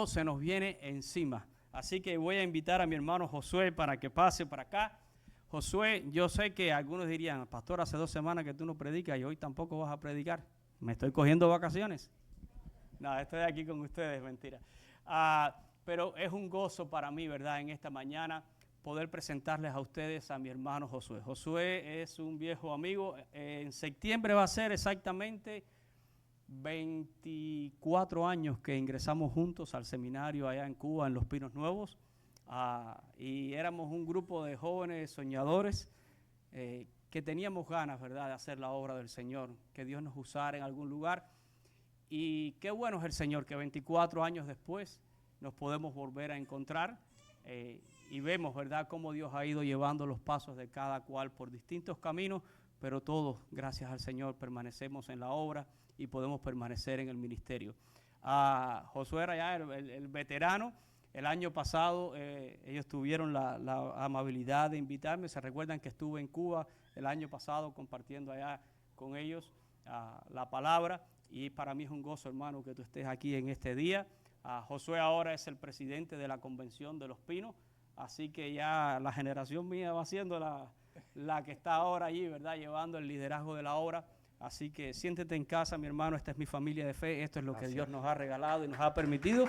se nos viene encima. Así que voy a invitar a mi hermano Josué para que pase para acá. Josué, yo sé que algunos dirían, pastor, hace 2 semanas que tú no predicas y hoy tampoco vas a predicar. ¿Me estoy cogiendo vacaciones? No, estoy aquí con ustedes, mentira. Pero es un gozo para mí, ¿verdad?, en esta mañana poder presentarles a ustedes a mi hermano Josué. Josué es un viejo amigo. En septiembre va a ser exactamente 24 años que ingresamos juntos al seminario allá en Cuba, en Los Pinos Nuevos, y éramos un grupo de jóvenes soñadores que teníamos ganas, ¿verdad?, de hacer la obra del Señor, que Dios nos usara en algún lugar. Y qué bueno es el Señor, que 24 años después nos podemos volver a encontrar y vemos, ¿verdad?, cómo Dios ha ido llevando los pasos de cada cual por distintos caminos, pero todos, gracias al Señor, permanecemos en la obra y podemos permanecer en el ministerio. Josué era ya el veterano. El año pasado ellos tuvieron la amabilidad de invitarme. Se recuerdan que estuve en Cuba el año pasado compartiendo allá con ellos la palabra, y para mí es un gozo, hermano, que tú estés aquí en este día. Josué ahora es el presidente de la Convención de Los Pinos, así que ya la generación mía va siendo la que está ahora allí, ¿verdad?, llevando el liderazgo de la obra. Así que siéntete en casa, mi hermano. Esta es mi familia de fe. Esto es lo que Dios nos ha regalado y nos ha permitido.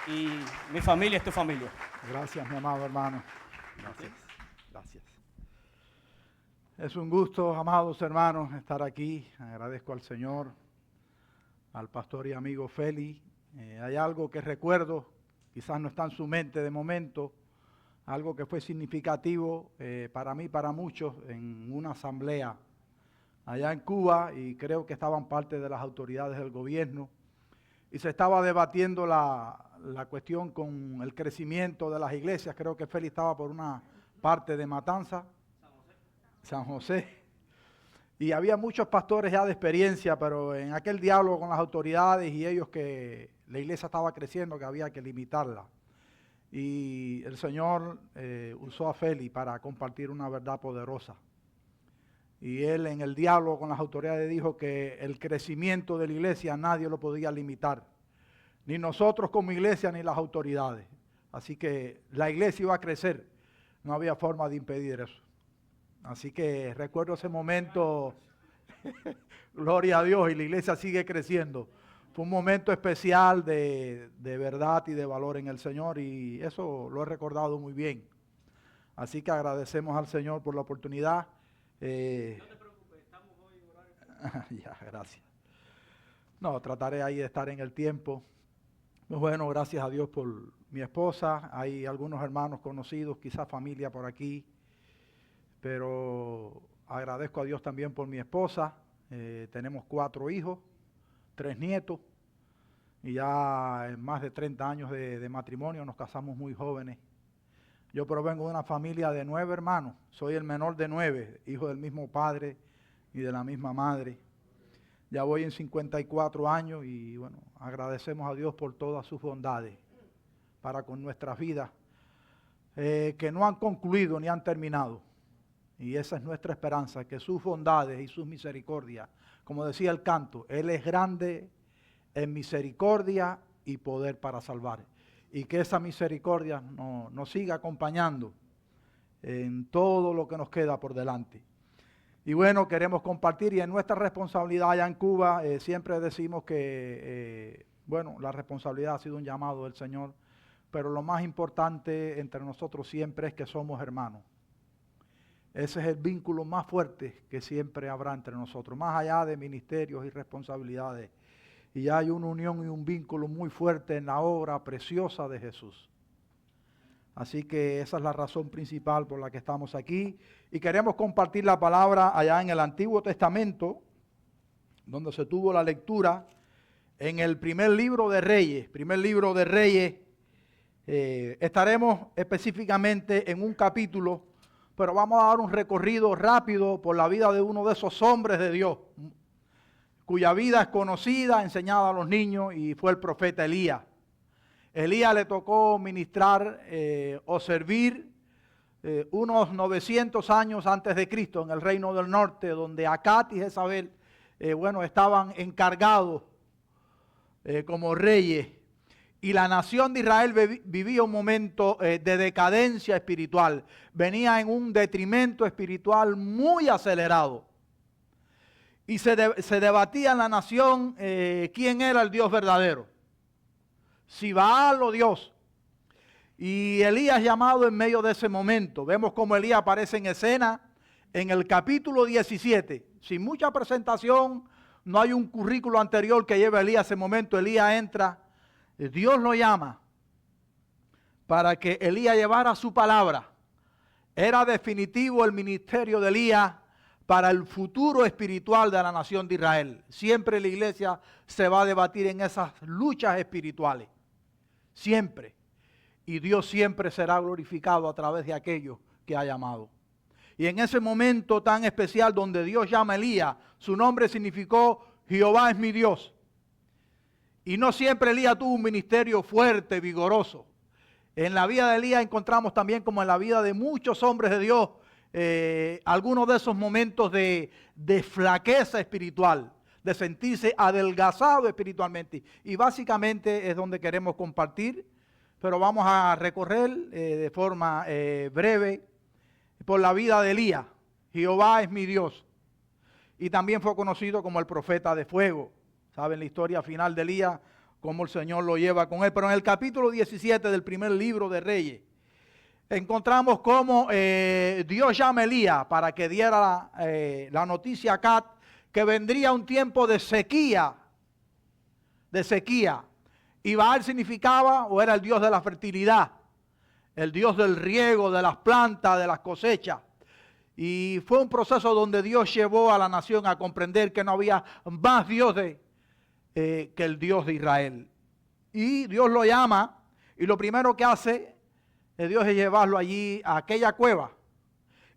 Y mi familia es tu familia. Gracias, mi amado hermano. Gracias. Gracias. Es un gusto, amados hermanos, estar aquí. Agradezco al Señor, al pastor y amigo Feli. Hay algo que recuerdo, quizás no está en su mente de momento, algo que fue significativo para mí, para muchos, en una asamblea allá en Cuba, y creo que estaban parte de las autoridades del gobierno, y se estaba debatiendo la cuestión con el crecimiento de las iglesias. Creo que Félix estaba por una parte de Matanza, San José, y había muchos pastores ya de experiencia, pero en aquel diálogo con las autoridades y ellos, que la iglesia estaba creciendo, que había que limitarla. Y el Señor usó a Félix para compartir una verdad poderosa. Y él, en el diálogo con las autoridades, dijo que el crecimiento de la iglesia nadie lo podía limitar, ni nosotros como iglesia ni las autoridades. Así que la iglesia iba a crecer, no había forma de impedir eso. Así que recuerdo ese momento, gloria a Dios, y la iglesia sigue creciendo. Fue un momento especial de verdad y de valor en el Señor, y eso lo he recordado muy bien. Así que agradecemos al Señor por la oportunidad. No te preocupes, estamos hoy en horario. Ya, gracias. No, trataré ahí de estar en el tiempo. Bueno, gracias a Dios por mi esposa. Hay algunos hermanos conocidos, quizás familia por aquí, pero agradezco a Dios también por mi esposa. Tenemos 4 hijos, 3 nietos, y ya en más de 30 años de matrimonio. Nos casamos muy jóvenes. Yo provengo de una familia de 9 hermanos. Soy el menor de 9, hijo del mismo padre y de la misma madre. Ya voy en 54 años y bueno, agradecemos a Dios por todas sus bondades para con nuestras vidas, que no han concluido ni han terminado. Y esa es nuestra esperanza, que sus bondades y sus misericordias, como decía el canto, Él es grande en misericordia y poder para salvar. Y que esa misericordia nos siga acompañando en todo lo que nos queda por delante. Y bueno, queremos compartir, y en nuestra responsabilidad allá en Cuba, siempre decimos que, bueno, la responsabilidad ha sido un llamado del Señor, pero lo más importante entre nosotros siempre es que somos hermanos. Ese es el vínculo más fuerte que siempre habrá entre nosotros, más allá de ministerios y responsabilidades. Y hay una unión y un vínculo muy fuerte en la obra preciosa de Jesús. Así que esa es la razón principal por la que estamos aquí. Y queremos compartir la palabra allá en el Antiguo Testamento, donde se tuvo la lectura en el primer libro de Reyes. Estaremos específicamente en un capítulo, pero vamos a dar un recorrido rápido por la vida de uno de esos hombres de Dios, cuya vida es conocida, enseñada a los niños, y fue el profeta Elías. Elías le tocó ministrar o servir unos 900 años antes de Cristo en el reino del norte, donde Acat y Jezabel estaban encargados como reyes. y la nación de Israel vivía un momento de decadencia espiritual. Venía en un detrimento espiritual muy acelerado. Y se debatía en la nación quién era el Dios verdadero, si Baal o Dios. Y Elías llamado en medio de ese momento. Vemos cómo Elías aparece en escena en el capítulo 17. Sin mucha presentación, no hay un currículo anterior que lleve a Elías a ese momento. Elías entra, Dios lo llama para que Elías llevara su palabra. Era definitivo el ministerio de Elías para el futuro espiritual de la nación de Israel. Siempre la iglesia se va a debatir en esas luchas espirituales. Siempre. Y Dios siempre será glorificado a través de aquellos que ha llamado. Y en ese momento tan especial donde Dios llama a Elías, su nombre significó Jehová es mi Dios. Y no siempre Elías tuvo un ministerio fuerte, vigoroso. En la vida de Elías encontramos también, como en la vida de muchos hombres de Dios, algunos de esos momentos de flaqueza espiritual, de sentirse adelgazado espiritualmente. Y básicamente es donde queremos compartir, pero vamos a recorrer de forma breve por la vida de Elías. Jehová es mi Dios. Y también fue conocido como el profeta de fuego. Saben la historia final de Elías, cómo el Señor lo lleva con él. Pero en el capítulo 17 del primer libro de Reyes, encontramos cómo Dios llama a Elías para que diera la noticia a Acab que vendría un tiempo de sequía. De sequía. Y Baal significaba, o era el dios de la fertilidad, el dios del riego, de las plantas, de las cosechas. Y fue un proceso donde Dios llevó a la nación a comprender que no había más dioses que el Dios de Israel. Y Dios lo llama, y lo primero que hace Dios es llevarlo allí a aquella cueva.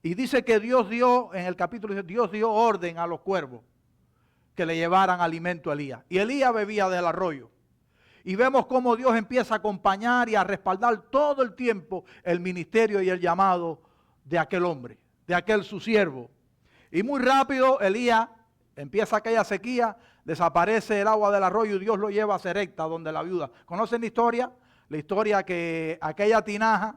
Y dice que Dios dio, en el capítulo, Dios dio orden a los cuervos que le llevaran alimento a Elías. Y Elías bebía del arroyo. Y vemos cómo Dios empieza a acompañar y a respaldar todo el tiempo el ministerio y el llamado de aquel hombre, de aquel su siervo. Y muy rápido Elías empieza aquella sequía, desaparece el agua del arroyo y Dios lo lleva a Serepta, donde la viuda. ¿Conocen la historia? La historia que aquella tinaja,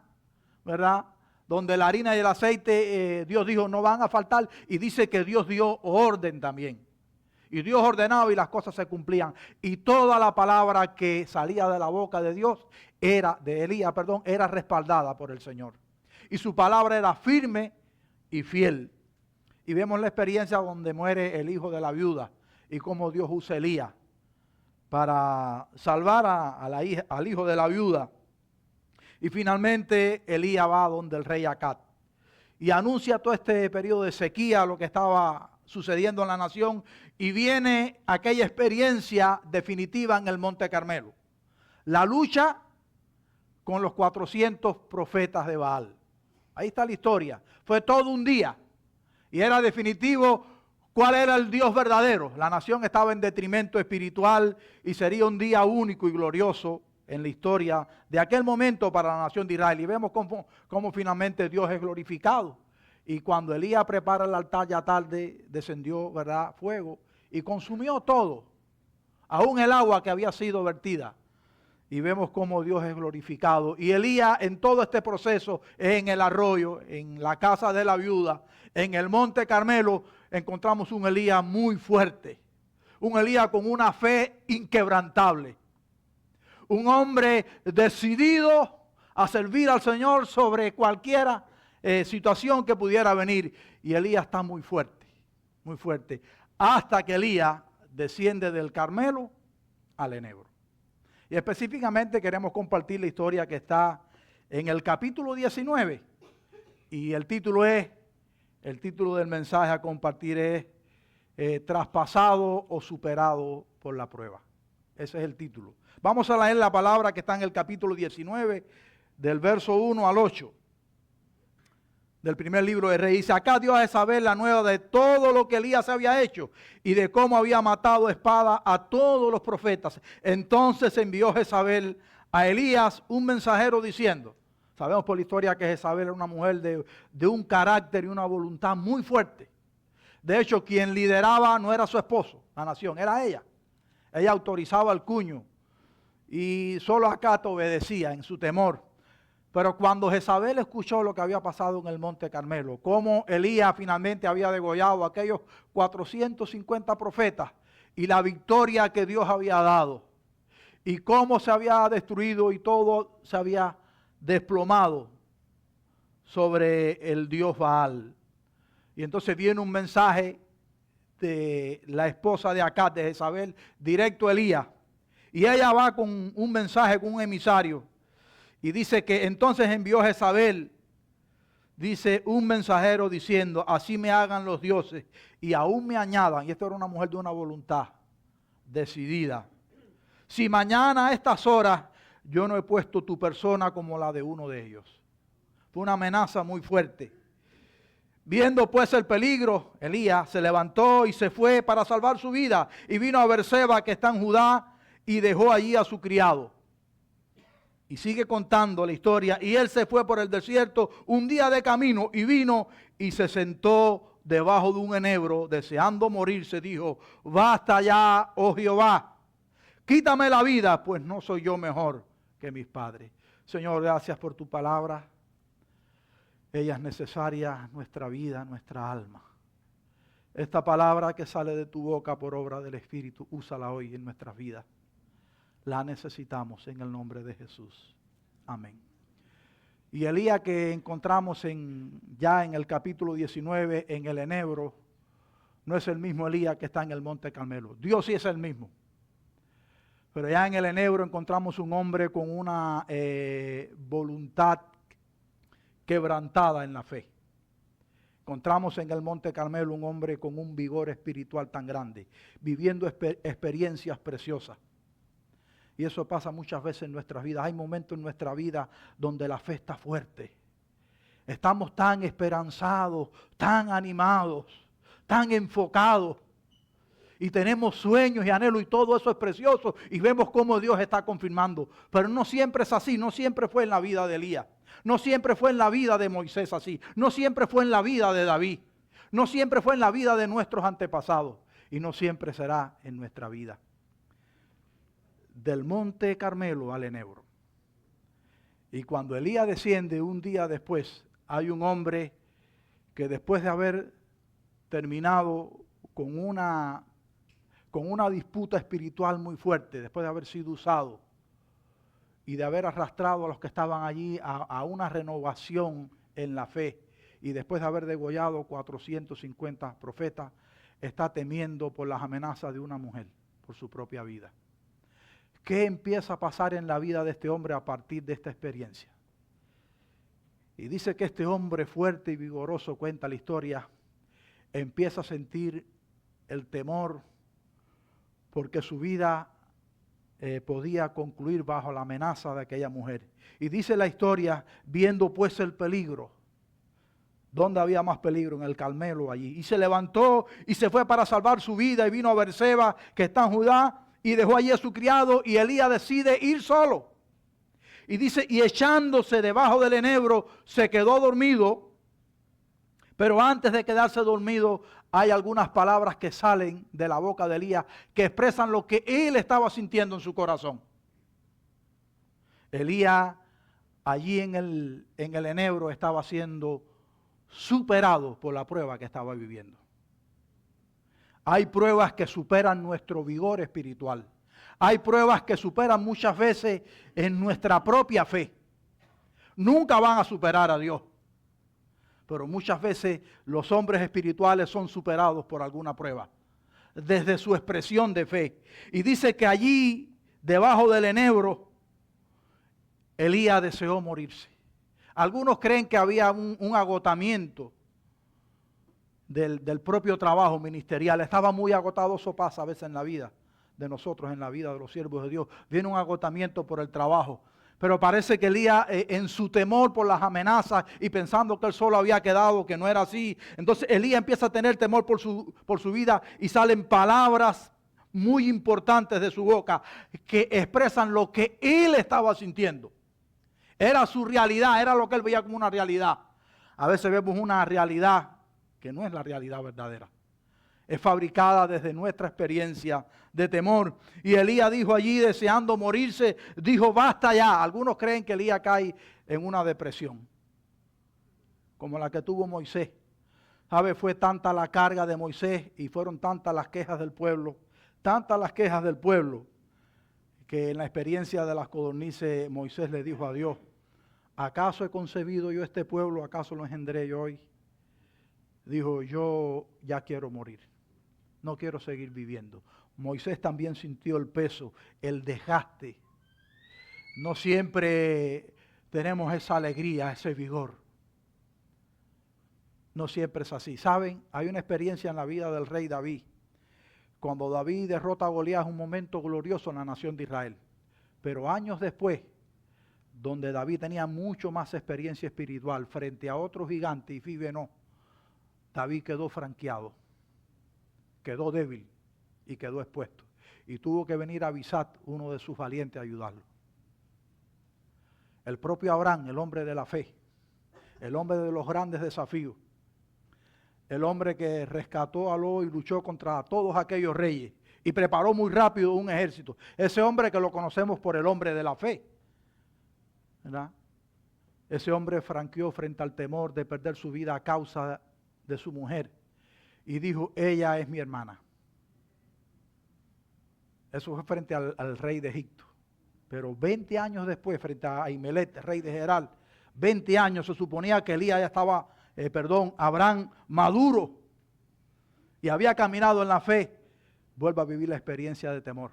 ¿verdad?, donde la harina y el aceite, Dios dijo no van a faltar, y dice que Dios dio orden también. Y Dios ordenaba y las cosas se cumplían. Y toda la palabra que salía de la boca de Dios, de Elías, era respaldada por el Señor. Y su palabra era firme y fiel. Y vemos la experiencia donde muere el hijo de la viuda y cómo Dios usa a Elías para salvar al hijo de la viuda. Y finalmente Elías va donde el rey Acab y anuncia todo este periodo de sequía, lo que estaba sucediendo en la nación, y viene aquella experiencia definitiva en el Monte Carmelo. La lucha con los 400 profetas de Baal. Ahí está la historia. Fue todo un día y era definitivo cuál era el Dios verdadero. La nación estaba en detrimento espiritual y sería un día único y glorioso en la historia de aquel momento para la nación de Israel. Y vemos cómo finalmente Dios es glorificado. Y cuando Elías prepara el altar ya tarde, descendió, ¿verdad?, fuego y consumió todo, aún el agua que había sido vertida. Y vemos cómo Dios es glorificado. Y Elías en todo este proceso, en el arroyo, en la casa de la viuda, en el Monte Carmelo, encontramos un Elías muy fuerte. Un Elías con una fe inquebrantable. Un hombre decidido a servir al Señor sobre cualquiera situación que pudiera venir. Y Elías está muy fuerte, hasta que Elías desciende del Carmelo al Enebro. Y específicamente queremos compartir la historia que está en el capítulo 19. Y el título del mensaje a compartir es traspasado o superado por la prueba. Ese es el título. Vamos a leer la palabra que está en el capítulo 19, del verso 1 al 8. Del primer libro de Reyes. Dice: acá dio a Jezabel la nueva de todo lo que Elías había hecho y de cómo había matado a espada a todos los profetas. Entonces envió Jezabel a Elías un mensajero diciendo, sabemos por la historia que Jezabel era una mujer de un carácter y una voluntad muy fuerte. De hecho, quien lideraba no era su esposo, la nación, era ella. Ella autorizaba el cuño y solo Acab obedecía en su temor. Pero cuando Jezabel escuchó lo que había pasado en el Monte Carmelo, cómo Elías finalmente había degollado a aquellos 450 profetas y la victoria que Dios había dado, y cómo se había destruido y todo se había desplomado sobre el dios Baal. Y entonces viene un mensaje de la esposa de Acab, de Jezabel, directo a Elías. Y ella va con un mensaje, con un emisario. Y dice que entonces envió Jezabel, dice, un mensajero diciendo, así me hagan los dioses y aún me añadan. Y esta era una mujer de una voluntad decidida. Si mañana a estas horas yo no he puesto tu persona como la de uno de ellos. Fue una amenaza muy fuerte. Viendo pues el peligro, Elías se levantó y se fue para salvar su vida. Y vino a Beerseba, que está en Judá, y dejó allí a su criado. Y sigue contando la historia. Y él se fue por el desierto un día de camino y vino y se sentó debajo de un enebro, deseando morirse. Dijo, basta ya, oh Jehová, quítame la vida, pues no soy yo mejor que mis padres. Señor, gracias por tu palabra. Ella es necesaria en nuestra vida, en nuestra alma. Esta palabra que sale de tu boca por obra del Espíritu, úsala hoy en nuestras vidas. La necesitamos en el nombre de Jesús. Amén. Y Elías que encontramos ya en el capítulo 19, en el enebro, no es el mismo Elías que está en el Monte Carmelo. Dios sí es el mismo. Pero ya en el enebro encontramos un hombre con una voluntad quebrantada en la fe. Encontramos en el Monte Carmelo un hombre con un vigor espiritual tan grande, viviendo experiencias preciosas. Y eso pasa muchas veces en nuestras vidas. Hay momentos en nuestra vida donde la fe está fuerte. Estamos tan esperanzados, tan animados, tan enfocados. Y tenemos sueños y anhelos y todo eso es precioso. Y vemos cómo Dios está confirmando. Pero no siempre es así. No siempre fue en la vida de Elías. No siempre fue en la vida de Moisés así. No siempre fue en la vida de David. No siempre fue en la vida de nuestros antepasados. Y no siempre será en nuestra vida. Del Monte Carmelo al enebro. Y cuando Elías desciende un día después, hay un hombre que después de haber terminado con una disputa espiritual muy fuerte, después de haber sido usado y de haber arrastrado a los que estaban allí a una renovación en la fe, y después de haber degollado 450 profetas, está temiendo por las amenazas de una mujer, por su propia vida. ¿Qué empieza a pasar en la vida de este hombre a partir de esta experiencia? Y dice que este hombre fuerte y vigoroso, cuenta la historia, empieza a sentir el temor porque su vida podía concluir bajo la amenaza de aquella mujer. Y dice la historia, viendo pues el peligro. ¿Dónde había más peligro? En el Carmelo allí. Y se levantó y se fue para salvar su vida y vino a Beerseba, que está en Judá, y dejó allí a su criado, y Elías decide ir solo. Y dice, y echándose debajo del enebro, se quedó dormido. Pero antes de quedarse dormido, hay algunas palabras que salen de la boca de Elías que expresan lo que él estaba sintiendo en su corazón. Elías, allí en el enebro, estaba siendo superado por la prueba que estaba viviendo. Hay pruebas que superan nuestro vigor espiritual. Hay pruebas que superan muchas veces en nuestra propia fe. Nunca van a superar a Dios. Pero muchas veces los hombres espirituales son superados por alguna prueba, desde su expresión de fe. Y dice que allí, debajo del enebro, Elías deseó morirse. Algunos creen que había un agotamiento del propio trabajo ministerial. Estaba muy agotado. Eso pasa a veces en la vida de nosotros, en la vida de los siervos de Dios. Viene un agotamiento por el trabajo. Pero parece que Elías, en su temor por las amenazas y pensando que él solo había quedado, que no era así, entonces Elías empieza a tener temor por su vida, y salen palabras muy importantes de su boca que expresan lo que él estaba sintiendo. Era su realidad, era lo que él veía como una realidad. A veces vemos una realidad que no es la realidad verdadera. es fabricada desde nuestra experiencia de temor. Y Elías dijo allí, deseando morirse, dijo, basta ya. Algunos creen que Elías cae en una depresión, como la que tuvo Moisés. ¿Sabe? Fue tanta la carga de Moisés y fueron tantas las quejas del pueblo, que en la experiencia de las codornices Moisés le dijo a Dios, ¿acaso he concebido yo este pueblo? ¿Acaso lo engendré yo hoy? Dijo, yo ya quiero morir. No quiero seguir viviendo. Moisés también sintió el peso, el desgaste. No siempre tenemos esa alegría, ese vigor. No siempre es así. ¿Saben? Hay una experiencia en la vida del rey David. Cuando David derrota a Goliat es un momento glorioso en la nación de Israel. Pero años después, donde David tenía mucho más experiencia espiritual frente a otros gigantes y Fibe no, David quedó franqueado, quedó débil y quedó expuesto. Y tuvo que venir Abisat, uno de sus valientes, a ayudarlo. El propio Abraham, el hombre de la fe, el hombre de los grandes desafíos, el hombre que rescató a Lot y luchó contra todos aquellos reyes y preparó muy rápido un ejército. Ese hombre que lo conocemos por el hombre de la fe, ¿verdad? Ese hombre franqueó frente al temor de perder su vida a causa de su mujer y dijo, ella es mi hermana. Eso fue frente al rey de Egipto. Pero 20 años después, frente a Ahimelech, rey de Gerar, 20 años se suponía que Elías ya estaba, Abraham maduro y había caminado en la fe, vuelve a vivir la experiencia de temor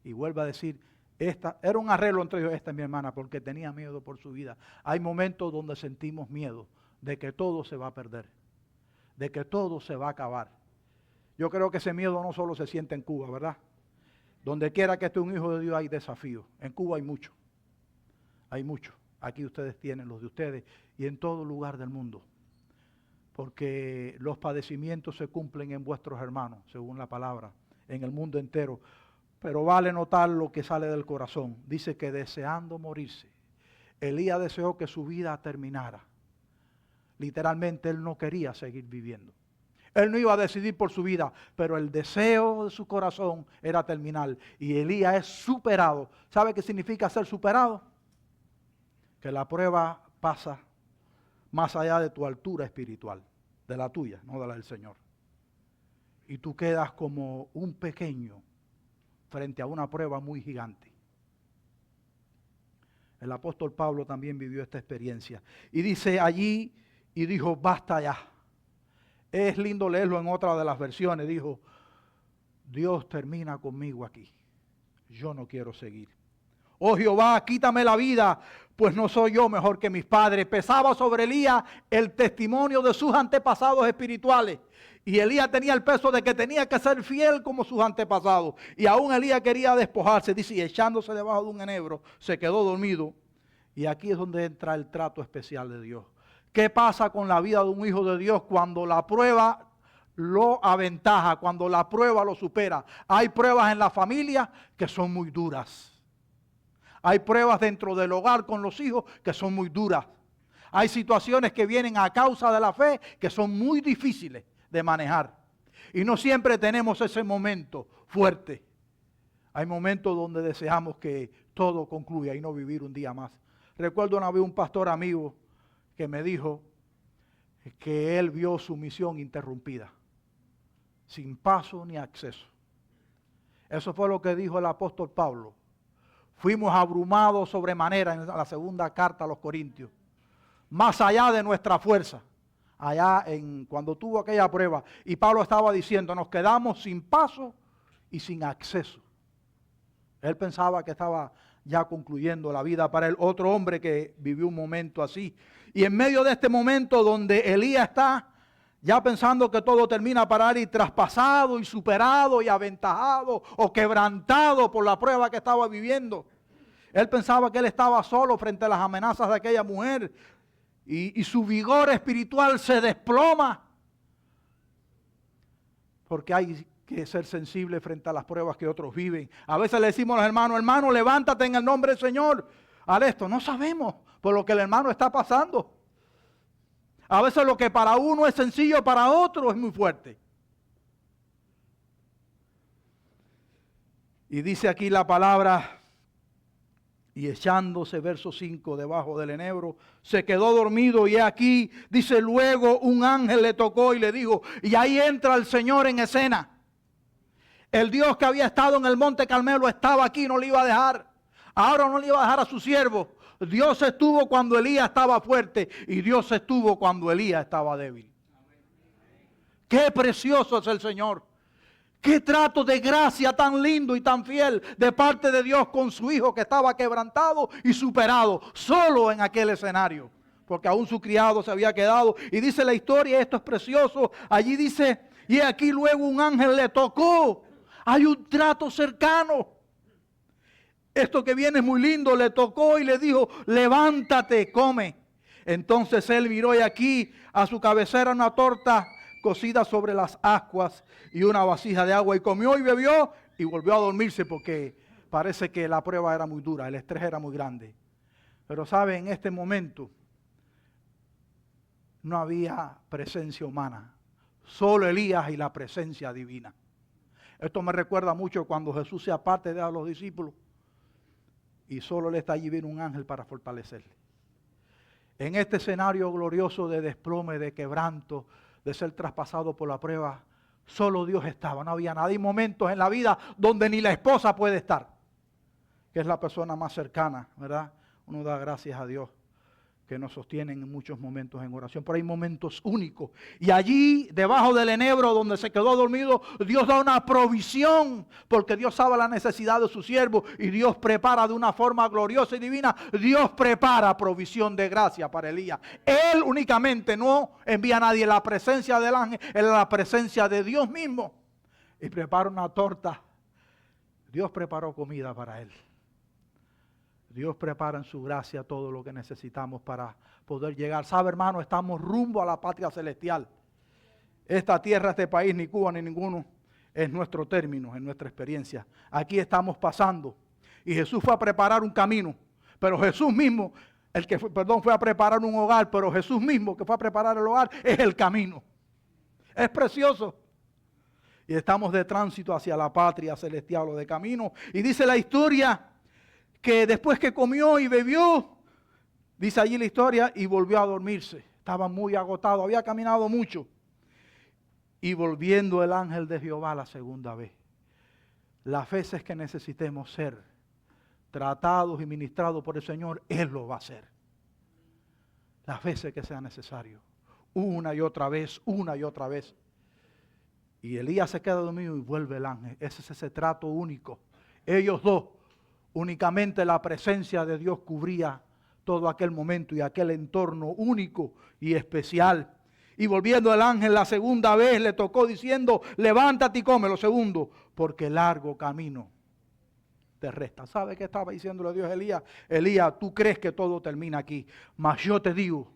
y vuelve a decir, esta era un arreglo entre ellos, esta es mi hermana, porque tenía miedo por su vida. Hay momentos donde sentimos miedo de que todo se va a perder, de que todo se va a acabar. Yo creo que ese miedo no solo se siente en Cuba, ¿verdad? Donde quiera que esté un hijo de Dios hay desafíos. En Cuba hay mucho. Hay mucho. Aquí ustedes tienen los de ustedes y en todo lugar del mundo. Porque los padecimientos se cumplen en vuestros hermanos, según la palabra, en el mundo entero. Pero vale notar lo que sale del corazón. Dice que deseando morirse, Elías deseó que su vida terminara. Literalmente él no quería seguir viviendo. Él no iba a decidir por su vida, pero el deseo de su corazón era terminar. Y Elías es superado. ¿Sabe qué significa ser superado? Que la prueba pasa más allá de tu altura espiritual, de la tuya, no de la del Señor. Y tú quedas como un pequeño frente a una prueba muy gigante. El apóstol Pablo también vivió esta experiencia. Y dice allí, y dijo, basta ya. Es lindo leerlo en otra de las versiones. Dijo, Dios termina conmigo aquí. Yo no quiero seguir. Oh Jehová, quítame la vida, pues no soy yo mejor que mis padres. Pesaba sobre Elías el testimonio de sus antepasados espirituales. Y Elías tenía el peso de que tenía que ser fiel como sus antepasados. Y aún Elías quería despojarse. Dice, y echándose debajo de un enebro, se quedó dormido. Y aquí es donde entra el trato especial de Dios. ¿Qué pasa con la vida de un hijo de Dios cuando la prueba lo aventaja, cuando la prueba lo supera? Hay pruebas en la familia que son muy duras. Hay pruebas dentro del hogar con los hijos que son muy duras. Hay situaciones que vienen a causa de la fe que son muy difíciles de manejar. Y no siempre tenemos ese momento fuerte. Hay momentos donde deseamos que todo concluya y no vivir un día más. Recuerdo una vez un pastor amigo que me dijo que él vio su misión interrumpida, sin paso ni acceso. Eso fue lo que dijo el apóstol Pablo. Fuimos abrumados sobremanera en la segunda carta a los Corintios, más allá de nuestra fuerza, cuando tuvo aquella prueba. Y Pablo estaba diciendo, nos quedamos sin paso y sin acceso. Él pensaba que estaba ya concluyendo la vida para él. Otro hombre que vivió un momento así. Y en medio de este momento donde Elías está ya pensando que todo termina para él y traspasado y superado y aventajado o quebrantado por la prueba que estaba viviendo. Él pensaba que él estaba solo frente a las amenazas de aquella mujer y su vigor espiritual se desploma. Porque hay que ser sensible frente a las pruebas que otros viven. A veces le decimos a los hermanos, hermano, levántate en el nombre del Señor. Haz esto. No sabemos por lo que el hermano está pasando. A veces lo que para uno es sencillo, para otro es muy fuerte. Y dice aquí la palabra, y echándose, verso 5, debajo del enebro, se quedó dormido, y aquí, dice, luego un ángel le tocó y le dijo, y ahí entra el Señor en escena. El Dios que había estado en el monte Carmelo estaba aquí, no le iba a dejar. Ahora no le iba a dejar a su siervo. Dios estuvo cuando Elías estaba fuerte y Dios estuvo cuando Elías estaba débil. Qué precioso es el Señor. Qué trato de gracia tan lindo y tan fiel de parte de Dios con su hijo que estaba quebrantado y superado solo en aquel escenario. Porque aún su criado se había quedado. Y dice la historia, esto es precioso. Allí dice, y aquí luego un ángel le tocó. Hay un trato cercano. Esto que viene es muy lindo, le tocó y le dijo, levántate, come. Entonces él miró y aquí a su cabecera una torta cocida sobre las ascuas y una vasija de agua y comió y bebió y volvió a dormirse porque parece que la prueba era muy dura, el estrés era muy grande. Pero sabe, en este momento no había presencia humana, solo Elías y la presencia divina. Esto me recuerda mucho cuando Jesús se aparte de a los discípulos y solo le está allí, viene un ángel para fortalecerle. En este escenario glorioso de desplome, de quebranto, de ser traspasado por la prueba, solo Dios estaba, no había nada. Hay momentos en la vida donde ni la esposa puede estar, que es la persona más cercana, ¿verdad? Uno da gracias a Dios que nos sostienen en muchos momentos en oración, pero hay momentos únicos. Y allí, debajo del enebro donde se quedó dormido, Dios da una provisión, porque Dios sabe la necesidad de su siervo y Dios prepara de una forma gloriosa y divina. Dios prepara provisión de gracia para Elías. Él únicamente no envía a nadie en la presencia del ángel, en la presencia de Dios mismo. Y prepara una torta. Dios preparó comida para él. Dios prepara en su gracia todo lo que necesitamos para poder llegar. ¿Sabe, hermano? Estamos rumbo a la patria celestial. Esta tierra, este país, ni Cuba ni ninguno es nuestro término, es nuestra experiencia. Aquí estamos pasando. Y Jesús fue a preparar un camino. Pero Jesús mismo, fue a preparar un hogar, pero Jesús mismo que fue a preparar el hogar es el camino. Es precioso. Y estamos de tránsito hacia la patria celestial o de camino. Y dice la historia que después que comió y bebió, dice allí la historia, y volvió a dormirse. Estaba muy agotado, había caminado mucho. Y volviendo el ángel de Jehová la segunda vez. Las veces que necesitemos ser tratados y ministrados por el Señor, Él lo va a hacer. Las veces que sea necesario. Una y otra vez, una y otra vez. Y Elías se queda dormido y vuelve el ángel. Ese es ese trato único. Ellos dos. Únicamente la presencia de Dios cubría todo aquel momento y aquel entorno único y especial. Y volviendo el ángel la segunda vez le tocó diciendo, levántate y come. Lo segundo, porque largo camino te resta. ¿Sabe qué estaba diciéndole Dios a Elías? Elías, tú crees que todo termina aquí, mas yo te digo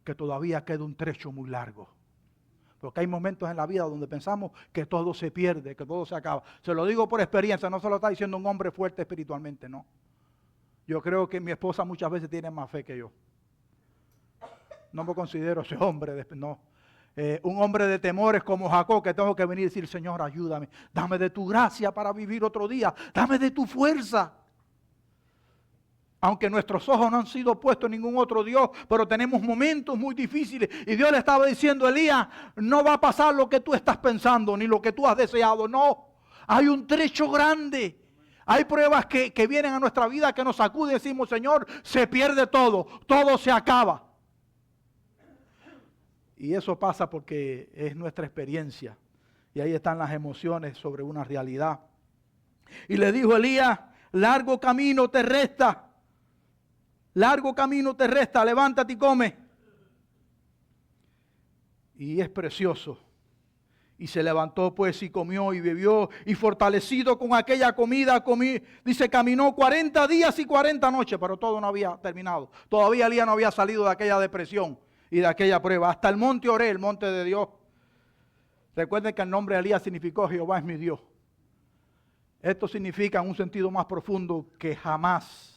que todavía queda un trecho muy largo. Porque hay momentos en la vida donde pensamos que todo se pierde, que todo se acaba. Se lo digo por experiencia, no se lo está diciendo un hombre fuerte espiritualmente, no. Yo creo que mi esposa muchas veces tiene más fe que yo. No me considero ese hombre, no. Un hombre de temores como Jacob, que tengo que venir y decir, Señor, ayúdame. Dame de tu gracia para vivir otro día. Dame de tu fuerza. Aunque nuestros ojos no han sido puestos en ningún otro Dios, pero tenemos momentos muy difíciles. Y Dios le estaba diciendo, Elías, no va a pasar lo que tú estás pensando, ni lo que tú has deseado, no. Hay un trecho grande. Hay pruebas que vienen a nuestra vida que nos sacuden y decimos, Señor, se pierde todo, todo se acaba. Y eso pasa porque es nuestra experiencia. Y ahí están las emociones sobre una realidad. Y le dijo Elías, largo camino te resta. Largo camino te resta, levántate y come. Y es precioso. Y se levantó pues y comió y bebió y fortalecido con aquella comida, dice, caminó 40 días y 40 noches, pero todo no había terminado. Todavía Elías no había salido de aquella depresión y de aquella prueba. Hasta el monte Oré, el monte de Dios. Recuerden que el nombre de Elías significó Jehová es mi Dios. Esto significa en un sentido más profundo que jamás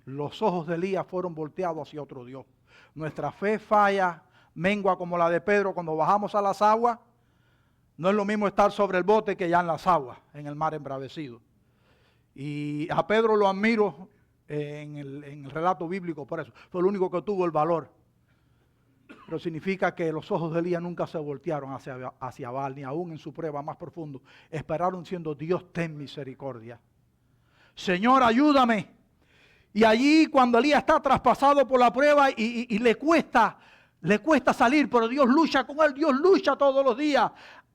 los ojos de Elías fueron volteados hacia otro Dios. Nuestra fe falla, mengua como la de Pedro cuando bajamos a las aguas. No es lo mismo estar sobre el bote que ya en las aguas, en el mar embravecido. Y a Pedro lo admiro en el relato bíblico por eso. Fue el único que tuvo el valor. Pero significa que los ojos de Elías nunca se voltearon hacia Baal, ni aún en su prueba más profundo. Esperaron diciendo, Dios, ten misericordia. Señor, ayúdame. Y allí cuando Elías está traspasado por la prueba y le cuesta salir, pero Dios lucha con él, Dios lucha todos los días.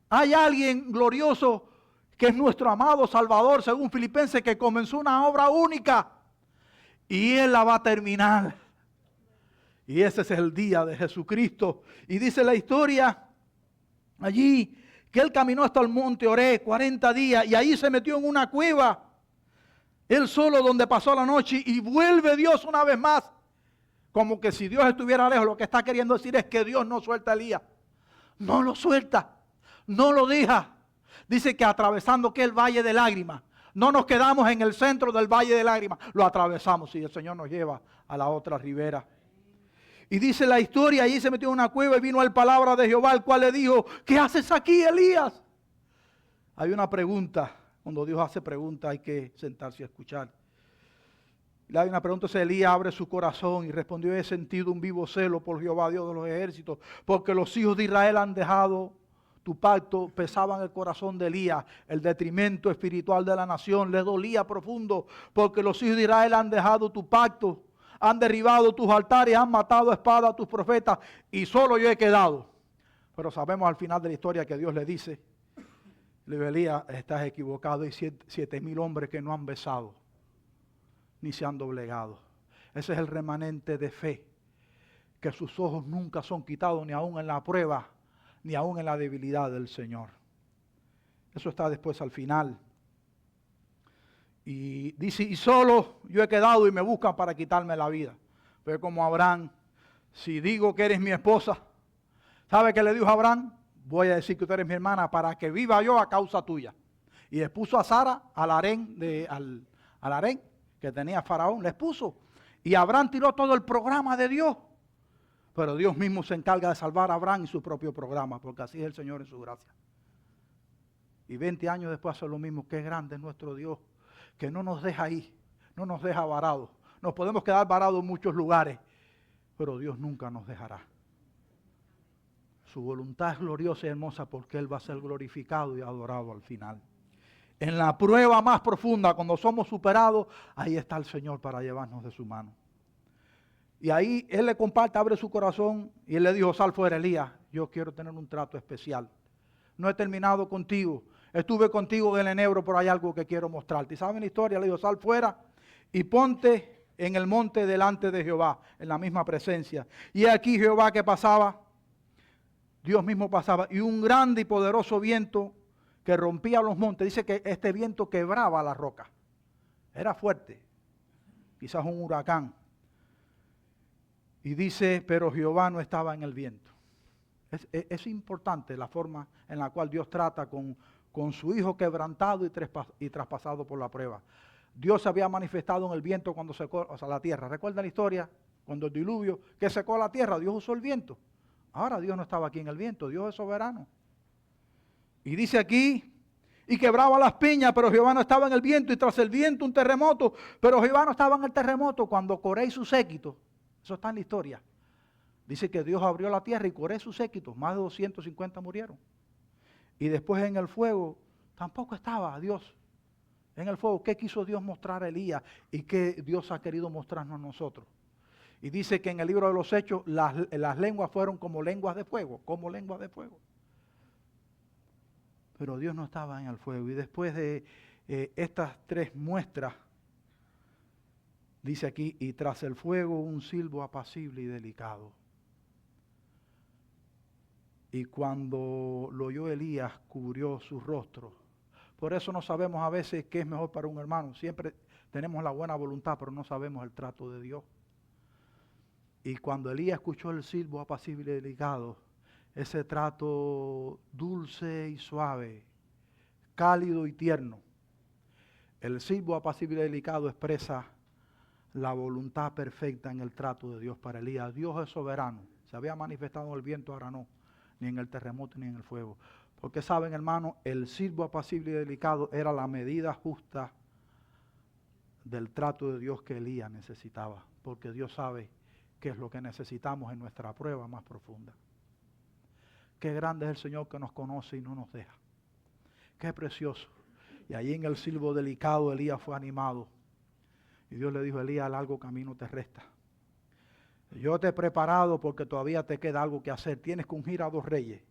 Hay alguien glorioso que es nuestro amado Salvador, según Filipenses, que comenzó una obra única y Él la va a terminar. Y ese es el día de Jesucristo. Y dice la historia allí que Él caminó hasta el monte Oré 40 días y ahí se metió en una cueva. Él solo, donde pasó la noche, y vuelve Dios una vez más. Como que si Dios estuviera lejos, lo que está queriendo decir es que Dios no suelta a Elías. No lo suelta, no lo deja. Dice que atravesando que el valle de lágrimas. No nos quedamos en el centro del valle de lágrimas, lo atravesamos y el Señor nos lleva a la otra ribera. Y dice la historia, allí se metió en una cueva y vino el palabra de Jehová, el cual le dijo, ¿qué haces aquí, Elías? Hay una pregunta. Cuando Dios hace preguntas hay que sentarse a escuchar. Le hay una pregunta, Elías abre su corazón y respondió, he sentido un vivo celo por Jehová, Dios de los ejércitos, porque los hijos de Israel han dejado tu pacto. Pesaba en el corazón de Elías el detrimento espiritual de la nación, le dolía profundo, porque los hijos de Israel han dejado tu pacto, han derribado tus altares, han matado a espada a tus profetas, y solo yo he quedado. Pero sabemos al final de la historia que Dios le dice, le dijo, Elías, estás equivocado, hay 7,000 hombres que no han besado, ni se han doblegado. Ese es el remanente de fe, que sus ojos nunca son quitados, ni aún en la prueba, ni aún en la debilidad del Señor. Eso está después al final. Y dice, y solo yo he quedado y me buscan para quitarme la vida. Pero como Abraham, si digo que eres mi esposa, ¿sabe qué le dijo a Abraham? Voy a decir que tú eres mi hermana para que viva yo a causa tuya. Y les puso a Sara al harén que tenía Faraón, les puso. Y Abraham tiró todo el programa de Dios. Pero Dios mismo se encarga de salvar a Abraham y su propio programa, porque así es el Señor en su gracia. Y 20 años después hace lo mismo. Qué grande es nuestro Dios, que no nos deja ahí, no nos deja varados. Nos podemos quedar varados en muchos lugares, pero Dios nunca nos dejará. Su voluntad es gloriosa y hermosa porque Él va a ser glorificado y adorado al final. En la prueba más profunda, cuando somos superados, ahí está el Señor para llevarnos de su mano. Y ahí Él le comparte, abre su corazón y Él le dijo, sal fuera, Elías, yo quiero tener un trato especial. No he terminado contigo, estuve contigo en el enebro, pero hay algo que quiero mostrarte. ¿Y saben la historia? Le dijo, sal fuera y ponte en el monte delante de Jehová, en la misma presencia. Y aquí Jehová que pasaba, Dios mismo pasaba, y un grande y poderoso viento que rompía los montes. Dice que este viento quebraba la roca. Era fuerte, quizás un huracán. Y dice, pero Jehová no estaba en el viento. Es importante la forma en la cual Dios trata con su hijo quebrantado y traspasado por la prueba. Dios se había manifestado en el viento cuando secó la tierra. ¿Recuerdan la historia? Cuando el diluvio que secó la tierra, Dios usó el viento. Ahora Dios no estaba aquí en el viento, Dios es soberano. Y dice aquí, y quebraba las peñas, pero Jehová no estaba en el viento, y tras el viento un terremoto, pero Jehová no estaba en el terremoto. Cuando Coré y su séquito, eso está en la historia, dice que Dios abrió la tierra y Coré y su séquito, más de 250 murieron. Y después en el fuego, tampoco estaba Dios en el fuego. ¿Qué quiso Dios mostrar a Elías y qué Dios ha querido mostrarnos a nosotros? Y dice que en el libro de los Hechos las lenguas fueron como lenguas de fuego, Pero Dios no estaba en el fuego. Y después de estas tres muestras, dice aquí, y tras el fuego un silbo apacible y delicado. Y cuando lo oyó Elías, cubrió su rostro. Por eso no sabemos a veces qué es mejor para un hermano. Siempre tenemos la buena voluntad, pero no sabemos el trato de Dios. Y cuando Elías escuchó el silbo apacible y delicado, ese trato dulce y suave, cálido y tierno, el silbo apacible y delicado expresa la voluntad perfecta en el trato de Dios para Elías. Dios es soberano. Se había manifestado en el viento, ahora no, ni en el terremoto ni en el fuego. Porque saben, hermano, el silbo apacible y delicado era la medida justa del trato de Dios que Elías necesitaba, porque Dios sabe qué es lo que necesitamos en nuestra prueba más profunda. Qué grande es el Señor que nos conoce y no nos deja. Qué precioso. Y allí en el silbo delicado Elías fue animado. Y Dios le dijo: Elías, largo camino te resta. Yo te he preparado porque todavía te queda algo que hacer. Tienes que ungir a 2 reyes.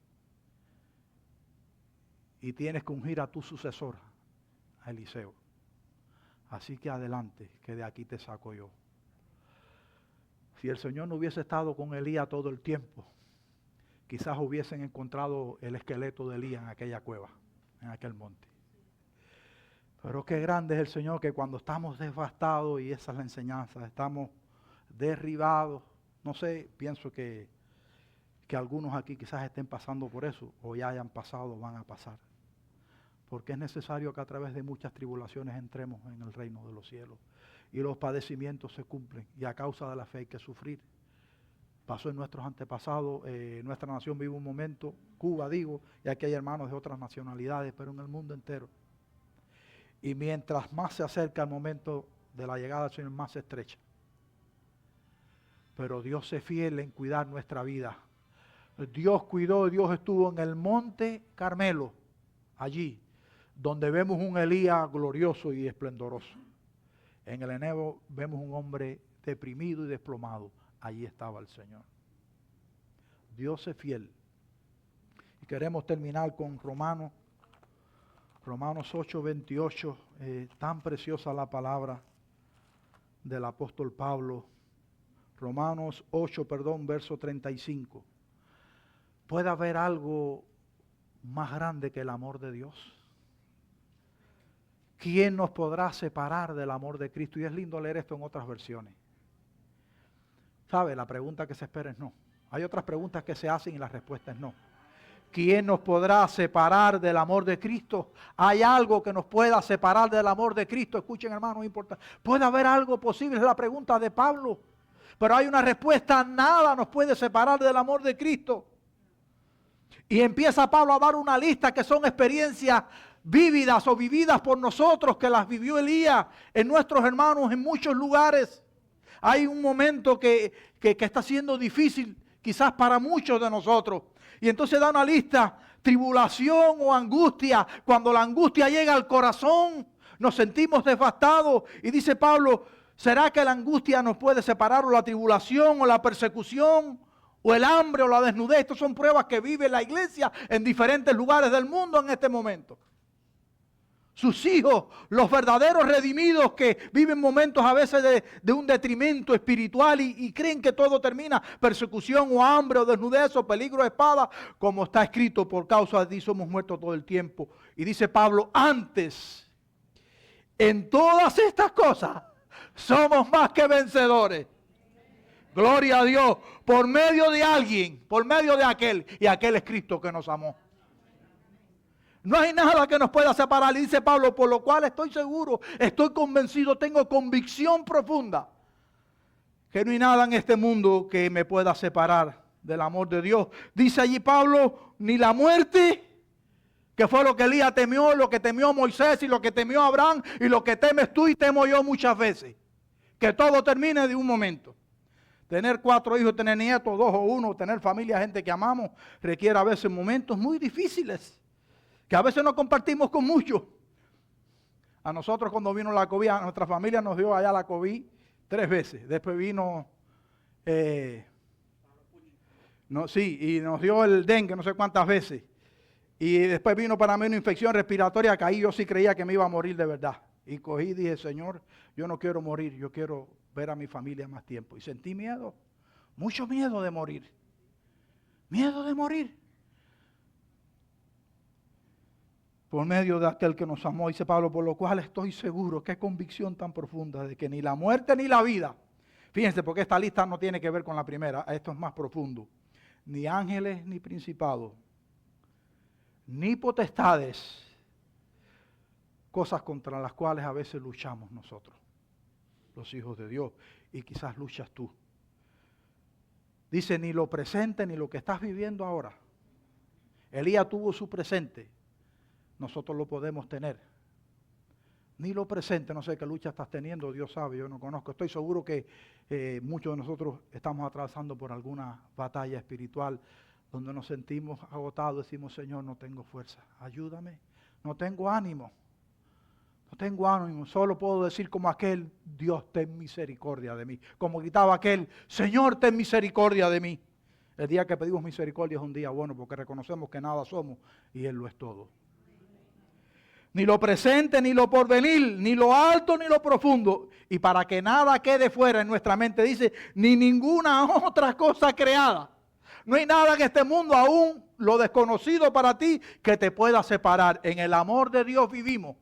Y tienes que ungir a tu sucesor, a Eliseo. Así que adelante, que de aquí te saco yo. Si el Señor no hubiese estado con Elías todo el tiempo, quizás hubiesen encontrado el esqueleto de Elías en aquella cueva, en aquel monte. Pero qué grande es el Señor, que cuando estamos devastados, y esa es la enseñanza, estamos derribados. No sé, pienso que algunos aquí quizás estén pasando por eso, o ya hayan pasado o van a pasar. Porque es necesario que a través de muchas tribulaciones entremos en el reino de los cielos. Y los padecimientos se cumplen, y a causa de la fe hay que sufrir. Pasó en nuestros antepasados, nuestra nación vive un momento, Cuba digo, y aquí hay hermanos de otras nacionalidades, pero en el mundo entero. Y mientras más se acerca el momento de la llegada del Señor, más se estrecha. Pero Dios es fiel en cuidar nuestra vida. Dios cuidó, Dios estuvo en el monte Carmelo, allí, donde vemos un Elías glorioso y esplendoroso. En el Enebo vemos un hombre deprimido y desplomado. Allí estaba el Señor. Dios es fiel. Y queremos terminar con Romanos 8:28. Tan preciosa la palabra del apóstol Pablo. Romanos 8, verso 35. ¿Puede haber algo más grande que el amor de Dios? ¿Quién nos podrá separar del amor de Cristo? Y es lindo leer esto en otras versiones. ¿Sabe? La pregunta que se espera es no. Hay otras preguntas que se hacen y la respuesta es no. ¿Quién nos podrá separar del amor de Cristo? ¿Hay algo que nos pueda separar del amor de Cristo? Escuchen, hermanos, no importa. ¿Puede haber algo posible? Es la pregunta de Pablo. Pero hay una respuesta: nada nos puede separar del amor de Cristo. Y empieza Pablo a dar una lista que son experiencias vívidas o vividas por nosotros, que las vivió Elías en nuestros hermanos en muchos lugares. Hay un momento que está siendo difícil quizás para muchos de nosotros. Y entonces da una lista: tribulación o angustia. Cuando la angustia llega al corazón, nos sentimos devastados. Y dice Pablo: ¿será que la angustia nos puede separar, o la tribulación, o la persecución, o el hambre, o la desnudez? Estas son pruebas que vive la iglesia en diferentes lugares del mundo en este momento. Sus hijos, los verdaderos redimidos, que viven momentos a veces de un detrimento espiritual y creen que todo termina, persecución o hambre o desnudez o peligro de espada, como está escrito: por causa de ti somos muertos todo el tiempo. Y dice Pablo: antes, en todas estas cosas, somos más que vencedores. Gloria a Dios, por medio de alguien, por medio de aquel, y aquel es Cristo que nos amó. No hay nada que nos pueda separar. Y dice Pablo: por lo cual estoy seguro, estoy convencido, tengo convicción profunda, que no hay nada en este mundo que me pueda separar del amor de Dios. Dice allí Pablo: ni la muerte, que fue lo que Elías temió, lo que temió Moisés y lo que temió Abraham, y lo que temes tú y temo yo muchas veces, que todo termine de un momento. Tener 4 hijos, tener nietos, 2 o 1, tener familia, gente que amamos, requiere a veces momentos muy difíciles, que a veces no compartimos con muchos. A nosotros, cuando vino la COVID, a nuestra familia nos dio allá la COVID 3 veces. Después vino, y nos dio el dengue no sé cuántas veces. Y después vino para mí una infección respiratoria, que ahí yo sí creía que me iba a morir de verdad. Y cogí y dije: Señor, yo no quiero morir, yo quiero ver a mi familia más tiempo. Y sentí miedo, mucho miedo de morir. Miedo de morir. Por medio de aquel que nos amó, dice Pablo: por lo cual estoy seguro. Qué convicción tan profunda de que ni la muerte ni la vida. Fíjense, porque esta lista no tiene que ver con la primera, esto es más profundo. Ni ángeles ni principados, ni potestades, cosas contra las cuales a veces luchamos nosotros, los hijos de Dios, y quizás luchas tú. Dice: ni lo presente ni lo que estás viviendo ahora. Elías tuvo su presente. Nosotros lo podemos tener. ni lo presente. No sé qué lucha estás teniendo, Dios sabe, yo no conozco. Estoy seguro que muchos de nosotros estamos atravesando por alguna batalla espiritual donde nos sentimos agotados, decimos, Señor, no tengo fuerza, ayúdame, no tengo ánimo. No tengo ánimo, solo puedo decir como aquel, Dios, ten misericordia de mí. Como gritaba aquel, Señor, ten misericordia de mí. El día que pedimos misericordia es un día bueno porque reconocemos que nada somos y Él lo es todo. Ni lo presente, ni lo porvenir, ni lo alto, ni lo profundo. Y para que nada quede fuera en nuestra mente, dice, ni ninguna otra cosa creada. No hay nada en este mundo, aún lo desconocido para ti, que te pueda separar. En el amor de Dios vivimos.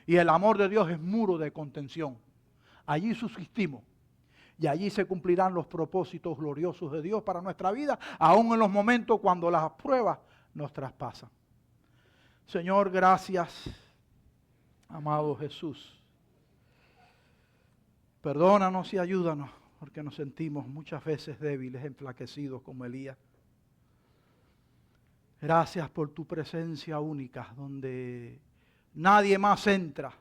Y el amor de Dios es muro de contención. Allí subsistimos. Y allí se cumplirán los propósitos gloriosos de Dios para nuestra vida, aún en los momentos cuando las pruebas nos traspasan. Señor, gracias, amado Jesús. Perdónanos y ayúdanos, porque nos sentimos muchas veces débiles, enflaquecidos como Elías. Gracias por tu presencia única, donde nadie más entra.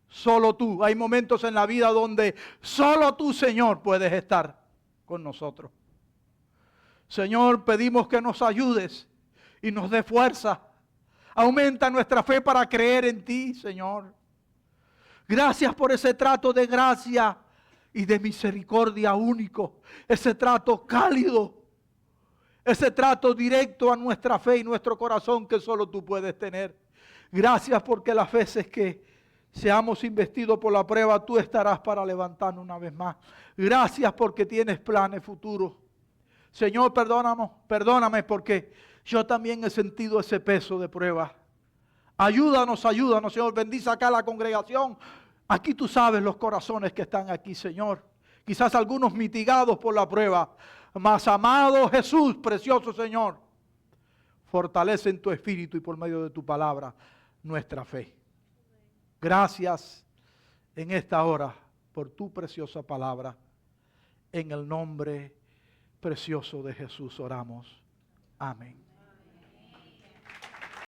Solo tú. Hay momentos en la vida donde solo tú, Señor, puedes estar con nosotros. Señor, pedimos que nos ayudes y nos dé fuerza. Aumenta nuestra fe para creer en ti, Señor. Gracias por ese trato de gracia y de misericordia único. Ese trato cálido. Ese trato directo a nuestra fe y nuestro corazón que solo tú puedes tener. Gracias porque las veces que seamos investidos por la prueba, tú estarás para levantarnos una vez más. Gracias porque tienes planes futuros. Señor, perdóname porque yo también he sentido ese peso de prueba. Ayúdanos, Señor. Bendice acá la congregación. Aquí tú sabes los corazones que están aquí, Señor. Quizás algunos mitigados por la prueba. Mas, amado Jesús, precioso Señor, fortalece en tu espíritu y por medio de tu palabra nuestra fe. Gracias en esta hora por tu preciosa palabra. En el nombre precioso de Jesús oramos. Amén.